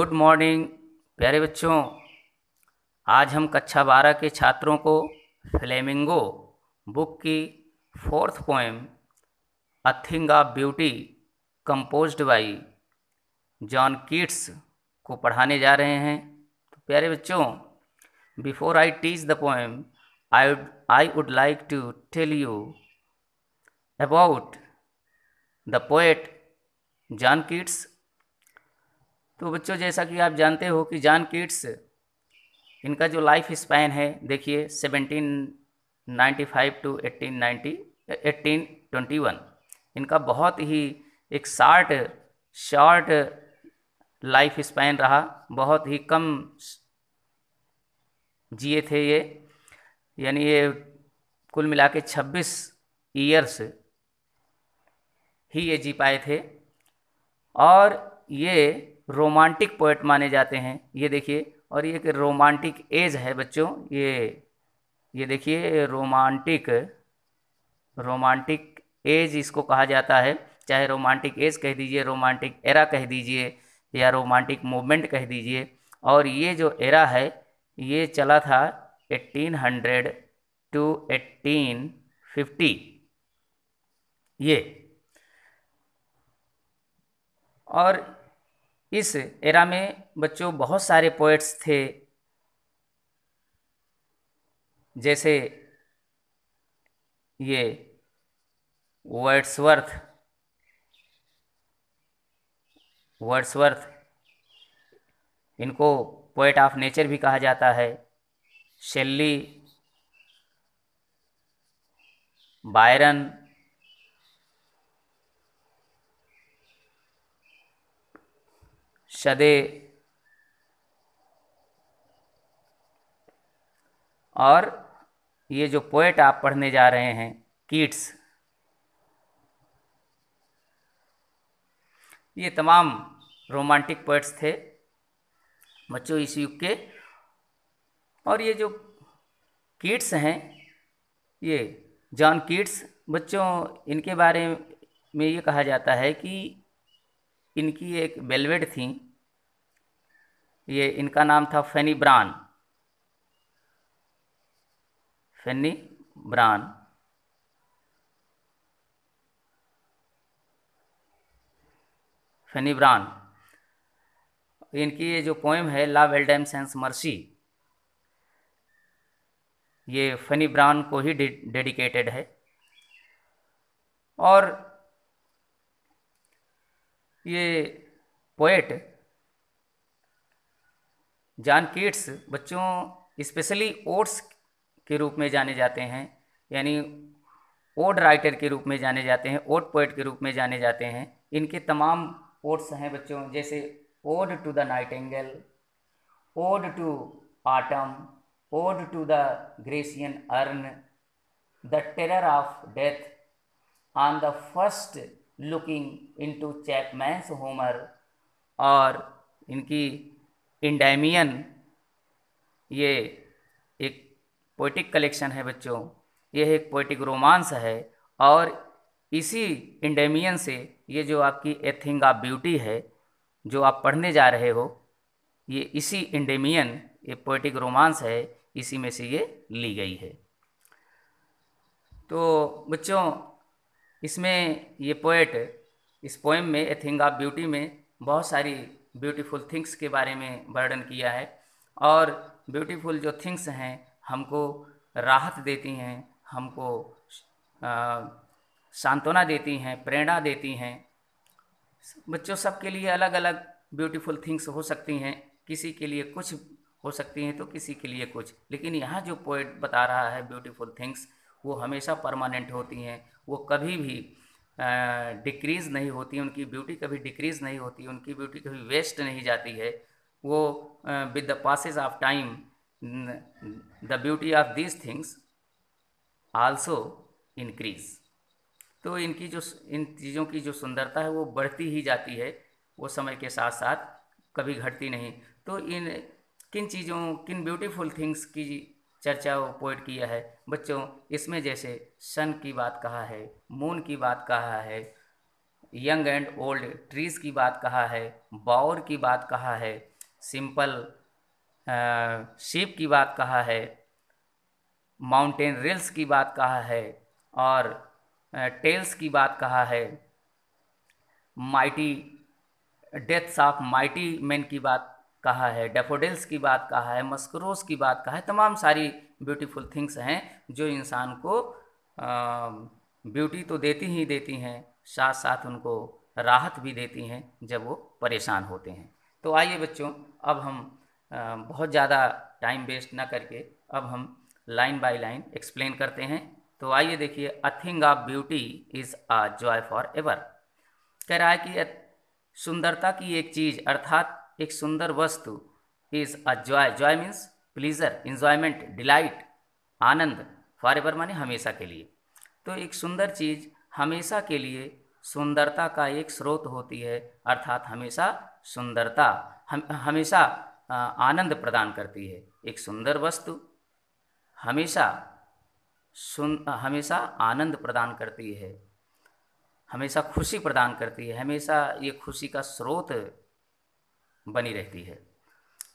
Good morning प्यारे बच्चों। आज हम कक्षा 12 के छात्रों को फ्लेमिंगो बुक की fourth poem a thing of beauty composed by John Keats को पढ़ाने जा रहे हैं। तो प्यारे बच्चों, before I teach the poem I would like to tell you about the poet John Keats. तो बच्चों, जैसा कि आप जानते हो कि जॉन कीट्स, इनका जो लाइफ स्पैन है, देखिए 1795 टू 1821। इनका बहुत ही एक शॉर्ट लाइफ स्पैन रहा, बहुत ही कम जिए थे ये। यानी ये कुल मिला के 26 ईयर्स ही ये जी पाए थे। और ये रोमांटिक पोएट माने जाते हैं। ये देखिए, और ये एक रोमांटिक एज है बच्चों। ये देखिए, रोमांटिक एज इसको कहा जाता है। चाहे रोमांटिक एज कह दीजिए, रोमांटिक एरा कह दीजिए, या रोमांटिक मूवमेंट कह दीजिए। और ये जो एरा है ये चला था 1800 टू 1850 ये। और इस एरा में बच्चों बहुत सारे पोएट्स थे, जैसे ये वर्ड्सवर्थ, इनको पोएट ऑफ नेचर भी कहा जाता है। शेल्ली, बायरन, शदे, और ये जो पोएट आप पढ़ने जा रहे हैं कीट्स, ये तमाम रोमांटिक पोएट्स थे बच्चों इस युग के। और ये जो कीट्स हैं, ये जॉन कीट्स बच्चों, इनके बारे में ये कहा जाता है कि इनकी एक बेलवेट थी। ये इनका नाम था फैनी ब्रान। इनकी ये जो पोएम है ला वेल्डेम सेंस मर्सी, ये फनी ब्रान को ही डेडिकेटेड है। और ये पोएट जॉन कीट्स बच्चों स्पेशली ओड्स के रूप में जाने जाते हैं, यानी ओड राइटर के रूप में जाने जाते हैं, ओड पोएट के रूप में जाने जाते हैं। इनके तमाम ओड्स हैं बच्चों, जैसे ode to the nightingale, ode to autumn, ode to the Grecian urn, the terror of death, on the first looking into Chapman's Homer. और इनकी इंडैमियन, ये एक पोइटिक कलेक्शन है बच्चों, यह एक पोइटिक रोमांस है। और इसी इंडेमियन से ये जो आपकी ए थिंग ऑफ ब्यूटी है जो आप पढ़ने जा रहे हो, ये इसी इंडेमियन, ये पोइटिक रोमांस है, इसी में से ये ली गई है। तो बच्चों, इसमें ये पोएट इस पोएम में ए थिंग ऑफ ब्यूटी में बहुत सारी ब्यूटीफुल थिंग्स के बारे में वर्णन किया है। और ब्यूटीफुल जो थिंग्स हैं हमको राहत देती हैं, हमको सांत्वना देती हैं, प्रेरणा देती हैं। बच्चों, सबके लिए अलग अलग ब्यूटीफुल थिंग्स हो सकती हैं, किसी के लिए कुछ हो सकती हैं तो किसी के लिए कुछ। लेकिन यहाँ जो पोएट बता रहा है ब्यूटीफुल थिंग्स, वो हमेशा परमानेंट होती हैं, वो कभी भी डिक्रीज़ नहीं होती, उनकी ब्यूटी कभी डिक्रीज़ नहीं होती, उनकी ब्यूटी कभी वेस्ट नहीं जाती है। वो with the passage of time the beauty of these things also increase. तो इनकी जो इन चीज़ों की जो सुंदरता है वो बढ़ती ही जाती है, वो समय के साथ साथ कभी घटती नहीं। तो किन ब्यूटीफुल थिंग्स की चर्चा वो पोएट किया है बच्चों, इसमें जैसे सन की बात कहा है, मून की बात कहा है, यंग एंड ओल्ड ट्रीज़ की बात कहा है, बाउर की बात कहा है, सिंपल शीप की बात कहा है, माउंटेन रेल्स की बात कहा है, और टेल्स की बात कहा है, mighty deaths of mighty man की बात कहा है, डेफोडिल्स की बात कहा है, मस्करोस की बात कहा है। तमाम सारी ब्यूटीफुल थिंग्स हैं जो इंसान को ब्यूटी तो देती ही देती हैं, साथ साथ उनको राहत भी देती हैं जब वो परेशान होते हैं। तो आइए बच्चों, अब हम बहुत ज़्यादा टाइम वेस्ट ना करके अब हम लाइन बाय लाइन एक्सप्लेन करते हैं। तो आइए देखिए, अ thing of beauty is a joy for ever. कह रहा है कि सुंदरता की एक चीज़ अर्थात एक सुंदर वस्तु is a joy. Joy means pleaser, enjoyment, delight, Anand. For ever माने हमेशा के लिए। तो एक सुंदर चीज़ हमेशा के लिए सुंदरता का एक स्रोत होती है, अर्थात हमेशा सुंदरता हमेशा आनंद प्रदान करती है। एक सुंदर वस्तु हमेशा हमेशा आनंद प्रदान करती है, हमेशा खुशी प्रदान करती है, हमेशा ये खुशी का स्रोत बनी रहती है।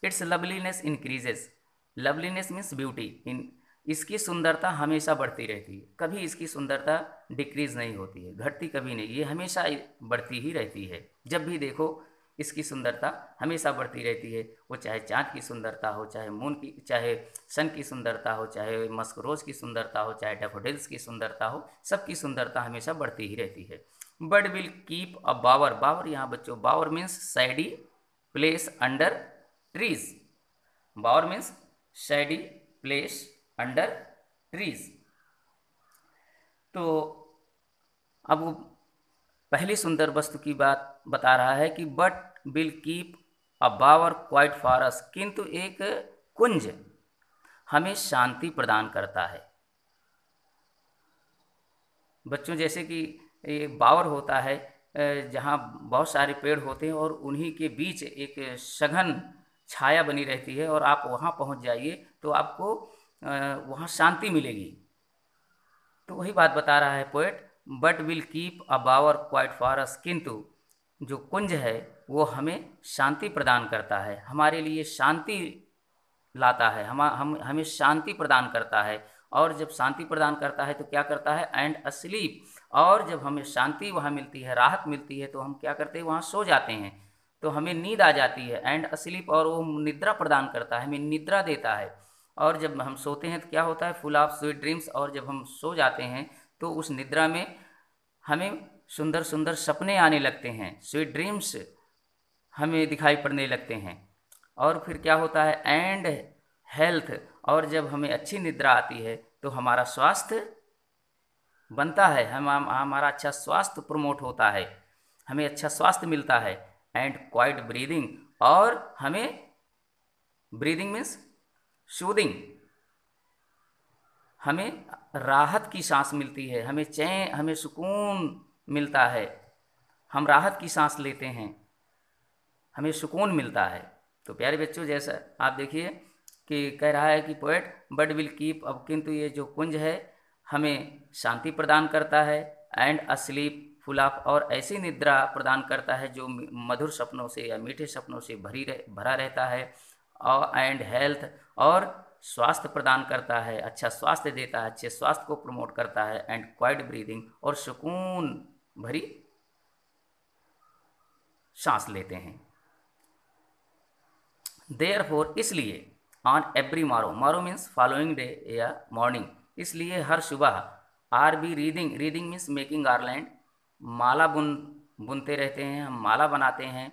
Its loveliness increases. Loveliness means beauty. इन इसकी सुंदरता हमेशा बढ़ती रहती है, कभी इसकी सुंदरता डिक्रीज नहीं होती है, घटती कभी नहीं, ये हमेशा बढ़ती ही रहती है। जब भी देखो इसकी सुंदरता हमेशा बढ़ती रहती है। वो चाहे चाँद की सुंदरता हो, चाहे मून की, चाहे सन की सुंदरता हो, चाहे मस्करोज की सुंदरता हो, चाहे डैफोडिल्स की सुंदरता हो, सबकी सुंदरता हमेशा बढ़ती ही रहती है। बर्ड विल कीप अ बावर। बावर यहाँ बच्चों, बावर मीन्स सैडी प्लेस अंडर ट्रीज। बावर मीन्स सैडी प्लेस अंडर ट्रीज। तो अब वो पहली सुंदर वस्तु की बात बता रहा है कि but will keep a bower quiet for us. किंतु एक कुंज हमें शांति प्रदान करता है। बच्चों जैसे कि एक बावर होता है जहाँ बहुत सारे पेड़ होते हैं और उन्हीं के बीच एक सघन छाया बनी रहती है, और आप वहाँ पहुँच जाइए तो आपको वहाँ शांति मिलेगी। तो वही बात बता रहा है poet, but will keep a bower quiet for us. किंतु जो कुंज है वो हमें शांति प्रदान करता है, हमारे लिए शांति लाता है, हम हमें शांति प्रदान करता है। और जब शांति प्रदान करता है तो क्या करता है, एंड अस्लीप। और जब हमें शांति वहाँ मिलती है, राहत मिलती है, तो हम क्या करते हैं, वहाँ सो जाते हैं, तो हमें नींद आ जाती है। एंड अस्लीप, और वो निद्रा प्रदान करता है, हमें निद्रा देता है। और जब हम सोते हैं तो क्या होता है, फुल ऑफ स्वीट ड्रीम्स। और जब हम सो जाते हैं तो उस निद्रा में हमें सुंदर सुंदर सपने आने लगते हैं, स्वीट ड्रीम्स हमें दिखाई पड़ने लगते हैं। और फिर क्या होता है, एंड हेल्थ। और जब हमें अच्छी निद्रा आती है तो हमारा स्वास्थ्य बनता है, हमारा अच्छा स्वास्थ्य प्रमोट होता है, हमें अच्छा स्वास्थ्य मिलता है। एंड क्वाइट ब्रीदिंग, और हमें ब्रीदिंग मीन्स सूदिंग, हमें राहत की सांस मिलती है, हमें चैन, हमें सुकून मिलता है, हम राहत की सांस लेते हैं, हमें सुकून मिलता है। तो प्यारे बच्चों, जैसा आप देखिए कि कह रहा है कि पोएट बर्ड विल कीप। अब किंतु ये जो कुंज है हमें शांति प्रदान करता है, एंड अस्लीप फुल ऑफ, और ऐसी निद्रा प्रदान करता है जो मधुर सपनों से या मीठे सपनों से भरा रहता है। और एंड हेल्थ, और स्वास्थ्य प्रदान करता है, अच्छा स्वास्थ्य देता है, अच्छे स्वास्थ्य को प्रमोट करता है। एंड क्वाइट ब्रीदिंग, और सुकून भरी सांस लेते हैं। देयरफॉर, इसलिए, on every morrow, morrow means following day या मॉर्निंग, इसलिए हर सुबह, are we wreathing, wreathing means making garland, माला बुनते रहते हैं, हम माला बनाते हैं।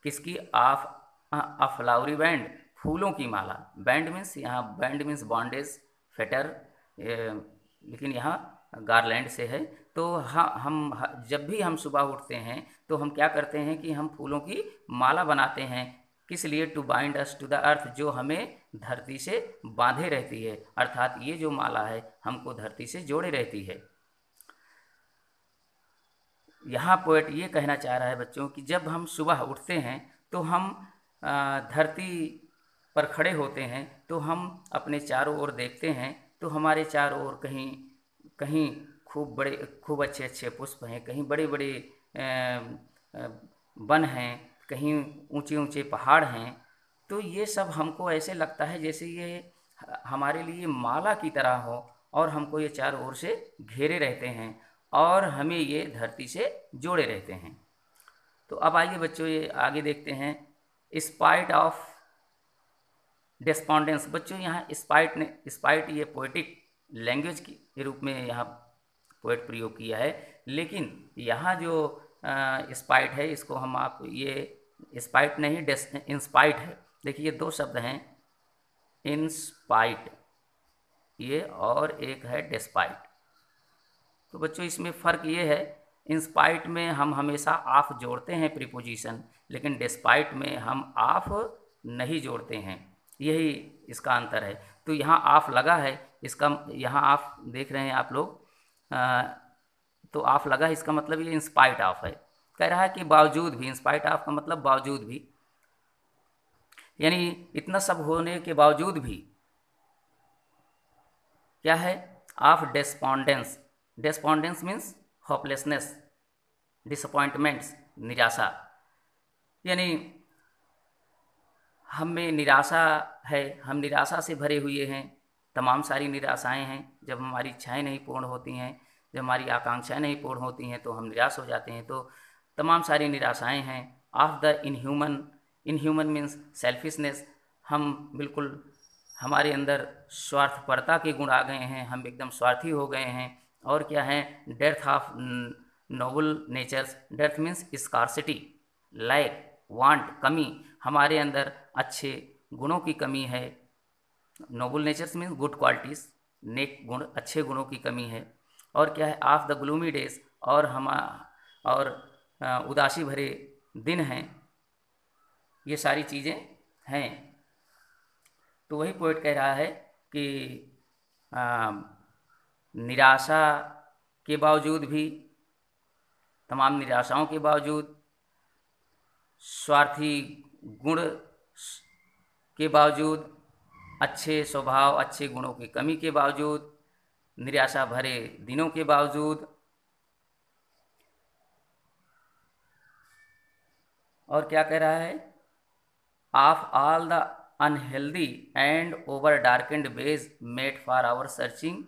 किसकी, ऑफ अ फ्लावरी बैंड, फूलों की माला। बैंड मीन्स यहाँ बैंड मीन्स बॉन्डेज, फेटर, लेकिन यहाँ गारलैंड से है। तो हाँ, हम जब भी हम सुबह उठते हैं तो हम क्या करते हैं कि हम फूलों की माला बनाते हैं। किस लिए, to bind us to the earth, जो हमें धरती से बांधे रहती है, अर्थात ये जो माला है हमको धरती से जोड़े रहती है। यहाँ पोएट ये कहना चाह रहा है बच्चों कि जब हम सुबह उठते हैं तो हम धरती पर खड़े होते हैं, तो हम अपने चारों ओर देखते हैं, तो हमारे चारों ओर कहीं कहीं खूब अच्छे अच्छे पुष्प हैं, कहीं बड़े बड़े वन हैं, कहीं ऊंचे ऊंचे पहाड़ हैं, तो ये सब हमको ऐसे लगता है जैसे ये हमारे लिए माला की तरह हो और हमको ये चारों ओर से घेरे रहते हैं और हमें ये धरती से जोड़े रहते हैं। तो अब आइए बच्चों ये आगे देखते हैं। स्पाइट ऑफ डेस्पॉन्डेंस, बच्चों यहाँ स्पाइट ये पोएटिक लैंग्वेज के रूप में यहाँ पोएट प्रयोग किया है, लेकिन यहाँ जो स्पाइट है इसको हम आप ये स्पाइट नहीं इंस्पाइट है। देखिए दो शब्द हैं, इंस्पाइट ये और एक है डेस्पाइट। तो बच्चों इसमें फ़र्क ये है, इंस्पाइट में हम हमेशा ऑफ जोड़ते हैं प्रीपोजिशन, लेकिन डेस्पाइट में हम ऑफ नहीं जोड़ते हैं, यही इसका अंतर है। तो यहाँ ऑफ लगा है, इसका यहाँ ऑफ देख रहे हैं आप लोग, तो ऑफ लगा है, इसका मतलब ये इंस्पाइट ऑफ है। कह रहा है कि बावजूद भी, इंस्पाइट ऑफ का मतलब बावजूद भी, यानी इतना सब होने के बावजूद भी क्या है, ऑफ डेस्पॉन्डेंस। डेस्पॉन्डेंस मीन्स होपलेसनेस, डिसअपॉइंटमेंट्स, निराशा, यानी हम में निराशा है, हम निराशा से भरे हुए हैं। तमाम सारी निराशाएं हैं, जब हमारी इच्छाएं नहीं पूर्ण होती हैं, जब हमारी आकांक्षाएं नहीं पूर्ण होती हैं तो हम निराश हो जाते हैं। तो तमाम सारी निराशाएं हैं। Of the inhuman, inhuman means selfishness, हम बिल्कुल हमारे अंदर स्वार्थपरता के गुण आ गए हैं, हम एकदम स्वार्थी हो गए हैं। और क्या है, डेथ ऑफ नोबल नेचर्स। डेथ मीन्स स्कार्सिटी, लैक, वांट, कमी, हमारे अंदर अच्छे गुणों की कमी है। Noble natures means good qualities, नेक गुण, अच्छे गुणों की कमी है। और क्या है, ऑफ द ग्लूमी डेज, और उदासी भरे दिन हैं, ये सारी चीज़ें हैं। तो वही पोएट कह रहा है कि निराशा के बावजूद भी, तमाम निराशाओं के बावजूद, स्वार्थी गुण के बावजूद, अच्छे स्वभाव, अच्छे गुणों की कमी के बावजूद, निराशा भरे दिनों के बावजूद, और क्या कह रहा है, of all the unhealthy and over darkened ways made for our searching,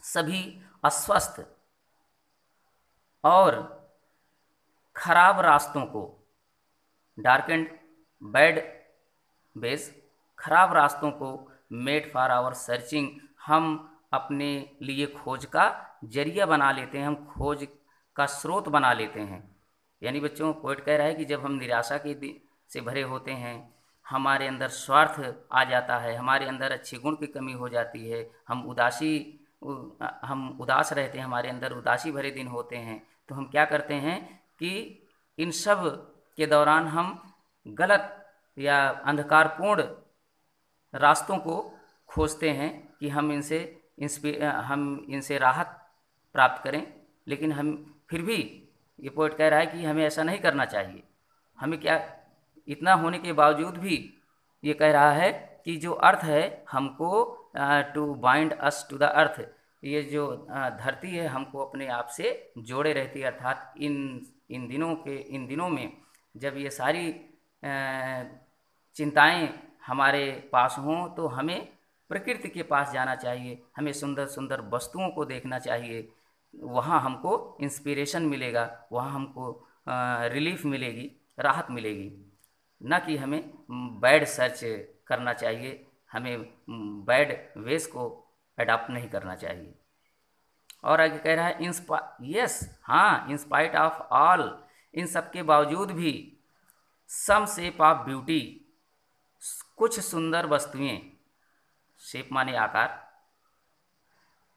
सभी अस्वस्थ और खराब रास्तों को, डार्केंड बैड वेज, खराब रास्तों को, मेड फॉर आवर सर्चिंग, हम अपने लिए खोज का जरिया बना लेते हैं, हम खोज का स्रोत बना लेते हैं। यानी बच्चों पोएट कह रहा है कि जब हम निराशा के से भरे होते हैं, हमारे अंदर स्वार्थ आ जाता है, हमारे अंदर अच्छे गुण की कमी हो जाती है, हम उदास रहते हैं, हमारे अंदर उदासी भरे दिन होते हैं, तो हम क्या करते हैं कि इन सब के दौरान हम गलत या अंधकारपूर्ण रास्तों को खोजते हैं कि हम इनसे राहत प्राप्त करें। लेकिन हम फिर भी, ये पोएट कह रहा है कि हमें ऐसा नहीं करना चाहिए। हमें क्या, इतना होने के बावजूद भी ये कह रहा है कि जो अर्थ है हमको, to bind us to the earth, ये जो धरती है हमको अपने आप से जोड़े रहती है। अर्थात इन दिनों में जब ये सारी चिंताएं हमारे पास हों तो हमें प्रकृति के पास जाना चाहिए, हमें सुंदर सुंदर वस्तुओं को देखना चाहिए, वहाँ हमको इंस्पिरेशन मिलेगा, वहाँ हमको रिलीफ मिलेगी, राहत मिलेगी। न कि हमें बैड सर्च करना चाहिए, हमें बैड वेज को अडॉप्ट नहीं करना चाहिए। और आगे कह रहा है इंस्पाइट ऑफ ऑल, इन सब के बावजूद भी, सम शेप ऑफ ब्यूटी, कुछ सुंदर वस्तुएं, शेप माने आकार,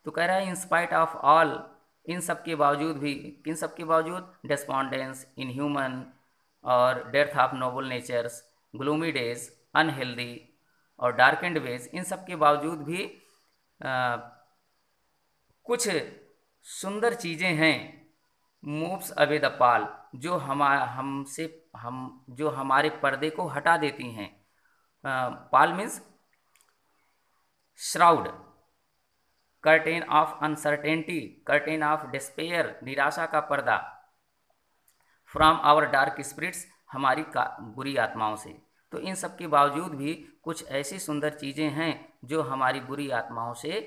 तो कह रहा है इंस्पाइट ऑफ ऑल, इन सब के बावजूद भी, इन सब के बावजूद, डेस्पॉन्डेंस, इनह्यूमन और death of noble natures, gloomy days, unhealthy और डार्केंड वेज, इन सब के बावजूद भी कुछ सुंदर चीज़ें हैं। मूव्स अवे द पाल, जो जो हमारे पर्दे को हटा देती हैं। Pall means shroud, curtain of uncertainty, curtain of despair, निराशा का पर्दा, फ्रॉम आवर डार्क स्पिरिट्स, हमारी बुरी आत्माओं से। तो इन सब के बावजूद भी कुछ ऐसी सुंदर चीज़ें हैं जो हमारी बुरी आत्माओं से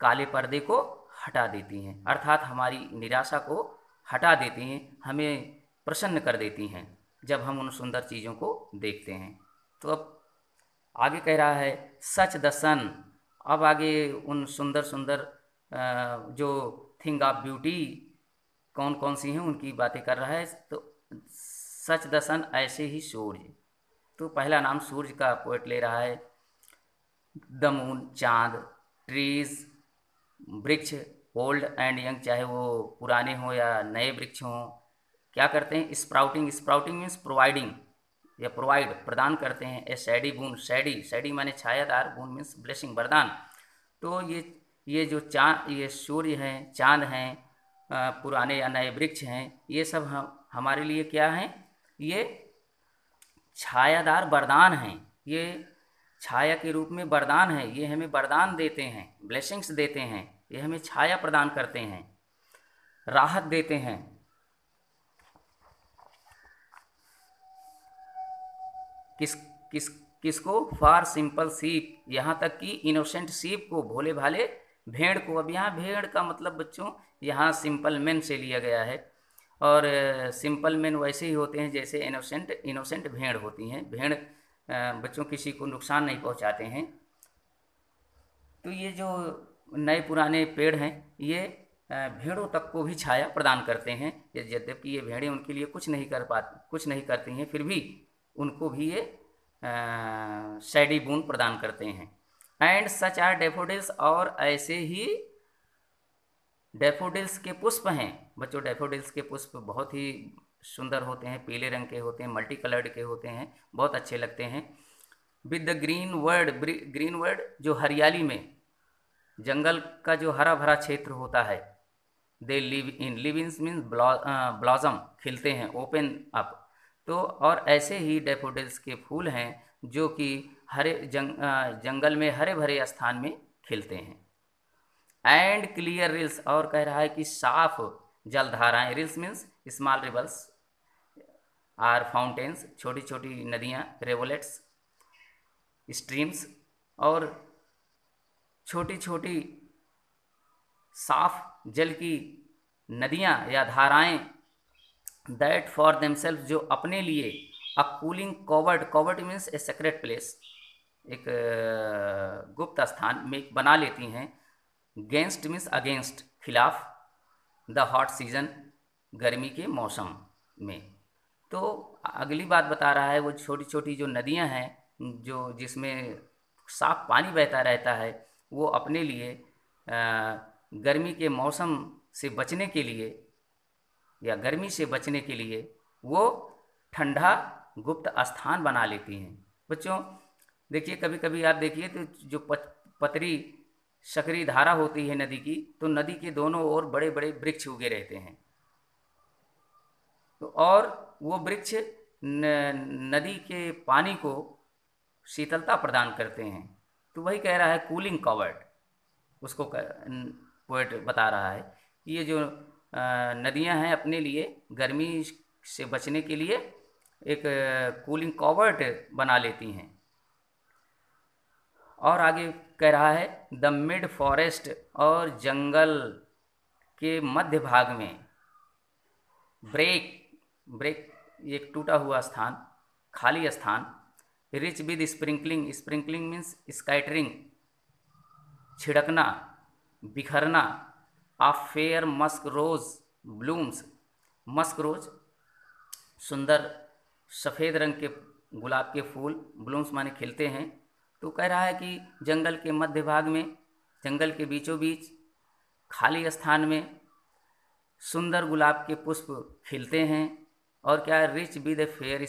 काले पर्दे को हटा देती हैं, अर्थात हमारी निराशा को हटा देती हैं, हमें प्रसन्न कर देती हैं जब हम उन सुंदर चीज़ों को देखते हैं। तो अब आगे कह रहा है सच द सन। अब आगे उन सुंदर सुंदर जो थिंग ऑफ ब्यूटी कौन कौन सी हैं उनकी बातें कर रहा है। तो सच द सन, ऐसे ही सूर्य। तो पहला नाम सूर्य का पोएट ले रहा है। द मून, चाँद, ट्रीज, वृक्ष, ओल्ड एंड यंग, चाहे वो पुराने हों या नए वृक्ष हों, क्या करते हैं? स्प्राउटिंग। स्प्राउटिंग मीन्स प्रोवाइडिंग या प्रोवाइड, प्रदान करते हैं। ए शैडी बून, शैडी, शैडी माने छायादार, बून मीन्स ब्लेसिंग, वरदान। तो ये जो चाँद, ये सूर्य हैं, चाँद हैं, पुराने या नए वृक्ष हैं, ये सब हमारे लिए क्या हैं? ये छायादार वरदान हैं। ये छाया के रूप में वरदान है, ये हमें वरदान देते हैं, ब्लेसिंग्स देते हैं, ये हमें छाया प्रदान करते हैं, राहत देते हैं। किसको? फॉर सिंपल सीप, यहाँ तक कि इनोसेंट सीप को, भोले भाले भेड़ को। अब यहाँ भेड़ का मतलब बच्चों यहाँ सिंपल मैन से लिया गया है, और सिंपल मैन वैसे ही होते हैं जैसे इनोसेंट भेड़ होती हैं। भेड़ बच्चों किसी को नुकसान नहीं पहुँचाते हैं। तो ये जो नए पुराने पेड़ हैं, ये भेड़ों तक को भी छाया प्रदान करते हैं। यद्यपि ये भेड़ें उनके लिए कुछ नहीं करती हैं, फिर भी उनको भी ये शैडी बून प्रदान करते हैं। एंड सच आर डैफोडिल्स, और ऐसे ही डैफोडिल्स के पुष्प हैं बच्चों। डैफोडिल्स के पुष्प बहुत ही सुंदर होते हैं, पीले रंग के होते हैं, मल्टी कलर्ड के होते हैं, बहुत अच्छे लगते हैं। विद द ग्रीन वर्ड जो हरियाली में, जंगल का जो हरा भरा क्षेत्र होता है। They live in means blossom, खिलते हैं, ओपन अप। तो और ऐसे ही डैफोडिल्स के फूल हैं जो कि जंगल में हरे भरे स्थान में खिलते हैं। एंड क्लियर रिल्स, और कह रहा है कि साफ जलधाराएं। Rills means small rivulets or fountains, छोटी छोटी नदियाँ, रेवोलेट्स, स्ट्रीम्स, और छोटी छोटी साफ जल की नदियाँ या धाराएं। दैट फॉर देमसेल्फ, जो अपने लिए, a cooling coward means A secret place, एक गुप्त स्थान में बना लेती हैं। गेंस्ट मीन्स अगेंस्ट, खिलाफ, द हॉट सीजन, गर्मी के मौसम में। तो अगली बात बता रहा है, वो छोटी छोटी जो नदियां हैं जो जिसमें साफ पानी बहता रहता है, वो अपने लिए गर्मी के मौसम से बचने के लिए या गर्मी से बचने के लिए वो ठंडा गुप्त स्थान बना लेती हैं। बच्चों देखिए, कभी कभी आप देखिए तो जो पतरी सकरी धारा होती है नदी की, तो नदी के दोनों ओर बड़े बड़े वृक्ष उगे रहते हैं। तो और वो वृक्ष नदी के पानी को शीतलता प्रदान करते हैं। तो वही कह रहा है कूलिंग कवर्ड, उसको पोएट बता रहा है कि ये जो नदियां हैं अपने लिए गर्मी से बचने के लिए एक कूलिंग कवर्ड बना लेती हैं। और आगे कह रहा है द मिड फॉरेस्ट, और जंगल के मध्य भाग में ब्रेक एक टूटा हुआ स्थान, खाली स्थान। Rich with sprinkling means scattering, छिड़कना, बिखरना। Of fair musk rose blooms, musk rose सुंदर सफ़ेद रंग के गुलाब के फूल, ब्लूम्स माने खिलते हैं। तो कह रहा है कि जंगल के मध्य भाग में, जंगल के बीचों बीच खाली स्थान में सुंदर गुलाब के पुष्प खिलते हैं। और क्या, rich with a fair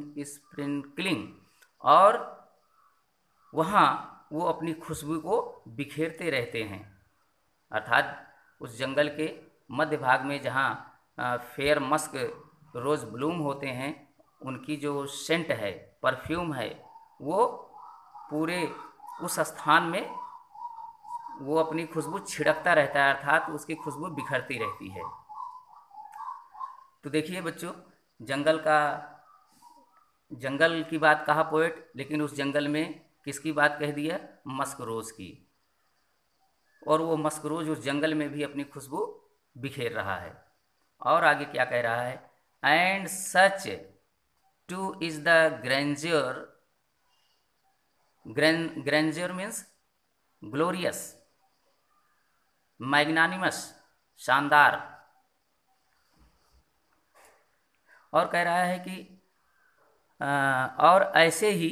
sprinkling, और वहाँ वो अपनी खुशबू को बिखेरते रहते हैं। अर्थात उस जंगल के मध्य भाग में जहाँ फेयर मस्क रोज़ ब्लूम होते हैं, उनकी जो सेंट है, परफ्यूम है, वो पूरे उस स्थान में वो अपनी खुशबू छिड़कता रहता है, अर्थात उसकी खुशबू बिखरती रहती है। तो देखिए बच्चों, जंगल का जंगल की बात कहा पोएट, लेकिन उस जंगल में किसकी बात कह दिया? मस्क रोज़ की। और वो मस्क रोज़ उस जंगल में भी अपनी खुशबू बिखेर रहा है। और आगे क्या कह रहा है? And such too is the grandeur, grandeur means glorious, magnanimous, शानदार। और कह रहा है कि और ऐसे ही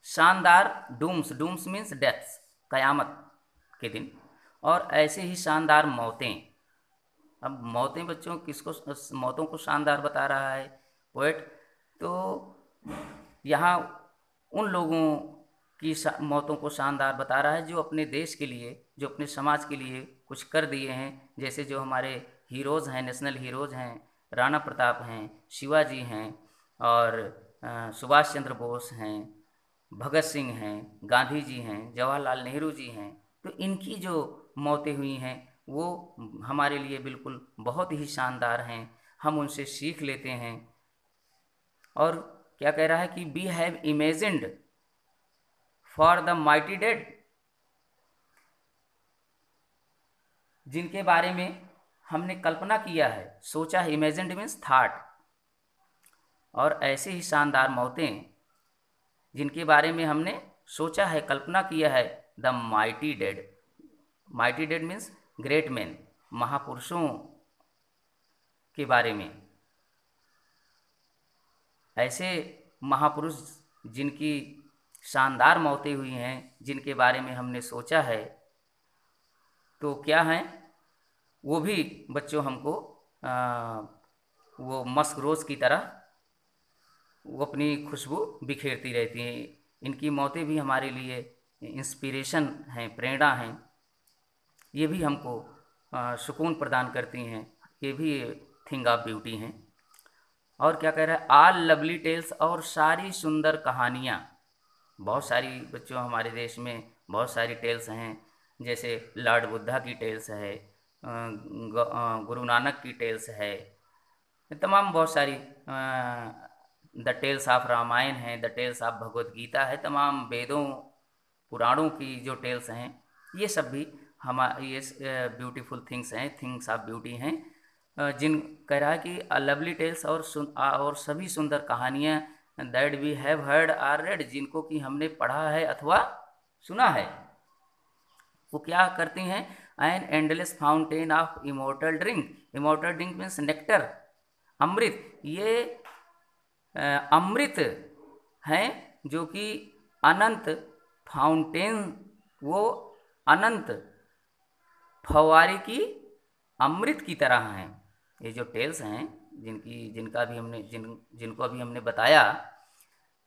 शानदार डूम्स, डूम्स मीन्स डेथ्स, क़यामत के दिन, और ऐसे ही शानदार मौतें। अब मौतें बच्चों किसको, मौतों को शानदार बता रहा है पोएट? तो यहाँ उन लोगों की मौतों को शानदार बता रहा है जो अपने देश के लिए, जो अपने समाज के लिए कुछ कर दिए हैं। जैसे जो हमारे हीरोज़ हैं, नेशनल हीरोज़ हैं, राणा प्रताप हैं, शिवाजी हैं, और सुभाष चंद्र बोस हैं, भगत सिंह हैं, गांधी जी हैं, जवाहरलाल नेहरू जी हैं। तो इनकी जो मौतें हुई हैं वो हमारे लिए बिल्कुल बहुत ही शानदार हैं, हम उनसे सीख लेते हैं। और क्या कह रहा है कि we have imagined for the mighty dead, जिनके बारे में हमने कल्पना किया है, सोचा है। Imagined means thought. और ऐसे ही शानदार मौतें जिनके बारे में हमने सोचा है, कल्पना किया है, the mighty dead. Mighty dead means great man, महापुरुषों के बारे में। ऐसे महापुरुष जिनकी शानदार मौतें हुई हैं, जिनके बारे में हमने सोचा है, तो क्या हैं वो भी बच्चों हमको वो मस्क रोज़ की तरह वो अपनी खुशबू बिखेरती रहती हैं। इनकी मौतें भी हमारे लिए इंस्पिरेशन हैं, प्रेरणा हैं। ये भी हमको सुकून प्रदान करती हैं। ये भी थिंग ऑफ ब्यूटी हैं। और क्या कह रहा है? आल लवली टेल्स, और सारी सुंदर कहानियाँ। बहुत सारी बच्चों हमारे देश में बहुत सारी टेल्स हैं। जैसे लॉर्ड बुद्धा की टेल्स है, गुरु नानक की टेल्स है, तमाम बहुत सारी, द टेल्स ऑफ रामायण है, the tales of Bhagavad Gita है, तमाम वेदों पुराणों की जो टेल्स हैं, ये सब भी ये ब्यूटीफुल थिंग्स हैं, थिंग्स ऑफ ब्यूटी हैं। जिन कह रहा है कि लवली टेल्स, और सभी सुंदर कहानियाँ, that we have heard or read, जिनको कि हमने पढ़ा है अथवा सुना है। वो क्या करती हैं? An endless fountain of immortal drink. Immortal drink means nectar, अमृत। ये अमृत हैं जो कि अनंत फाउंटेन, वो अनंत फव्वारे की अमृत की तरह हैं। ये जो टेल्स हैं जिनको अभी हमने बताया,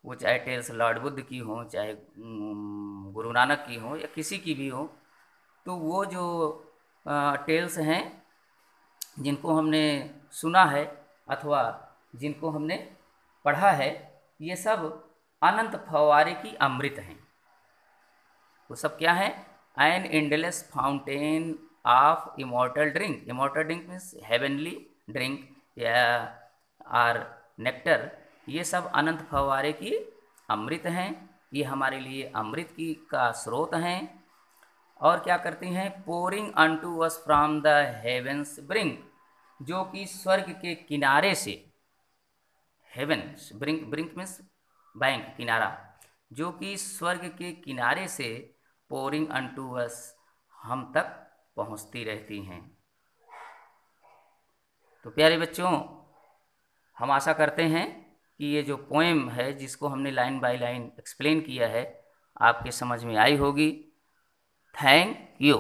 वो चाहे टेल्स लॉर्ड बुद्ध की हों, चाहे गुरु नानक की हों, या किसी की भी हो, तो वो जो टेल्स हैं जिनको हमने सुना है अथवा जिनको हमने पढ़ा है, ये सब अनंत फव्वारे की अमृत हैं। वो सब क्या है? N endless fountain of immortal drink. Immortal drink means heavenly drink या आर नेक्टर। ये सब अनंत फव्वारे की अमृत हैं। ये हमारे लिए अमृत की का स्रोत हैं। और क्या करती हैं? Pouring unto us from the heaven's brink, जो कि स्वर्ग के किनारे से, heaven's brink, brink means bank, किनारा, जो कि स्वर्ग के किनारे से पोरिंग अनटू अस, हम तक पहुंचती रहती हैं। तो प्यारे बच्चों, हम आशा करते हैं कि ये जो पोएम है, जिसको हमने लाइन बाय लाइन एक्सप्लेन किया है, आपके समझ में आई होगी। Thank you.